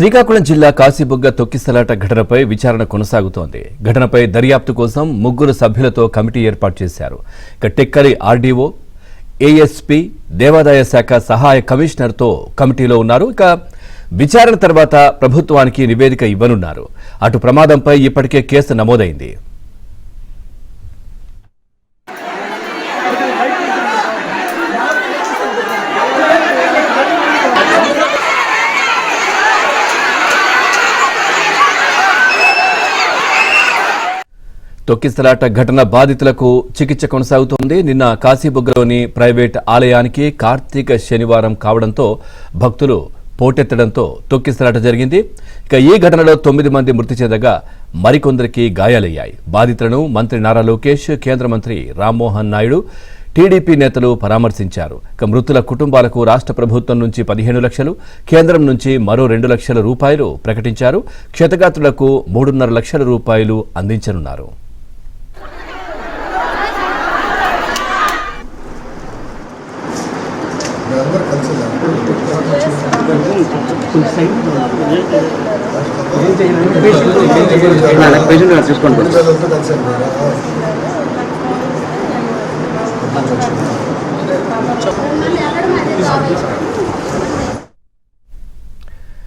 శ్రీకాకుళం జిల్లా కాశీబుగ్గ తొక్కిసలాట ఘటనపై విచారణ కొనసాగుతోంది. ఘటనపై దర్యాప్తు కోసం 3 సభ్యులతో కమిటీ ఏర్పాటు చేశారు. టెక్కలి ఆర్డీఓ, ఏఎస్పీ, దేవాదాయ శాఖ సహాయ కమిషనర్తో కమిటీలో ఉన్నారు. విచారణ తర్వాత ప్రభుత్వానికి నివేదిక ఇవ్వనున్నారు. అటు ప్రమాదంపై ఇప్పటికే కేసు నమోదైంది. తొక్కిసలాట ఘటన బాధితులకు చికిత్స కొనసాగుతోంది. నిన్న కాశీబుగ్గలోని ప్రైవేట్ ఆలయానికి కార్తీక శనివారం కావడంతో భక్తులు పోటెత్తడంతో తొక్కిసలాట జరిగింది. ఈ ఘటనలో 9 మంది మృతి చెందగా మరికొందరికి గాయాలయ్యాయి. బాధితులను మంత్రి నారా లోకేష్, కేంద్ర మంత్రి రామ్మోహన్ నాయుడు, టీడీపీ నేతలు పరామర్శించారు. మృతుల కుటుంబాలకు రాష్ట్ర ప్రభుత్వం నుంచి 15 లక్షలు, కేంద్రం నుంచి మరో 2 లక్షల రూపాయలు ప్రకటించారు. క్షతగాత్రులకు 3.5 లక్షల రూపాయలు అందించనున్నారు. పేషెంట్ చూసుకోండి.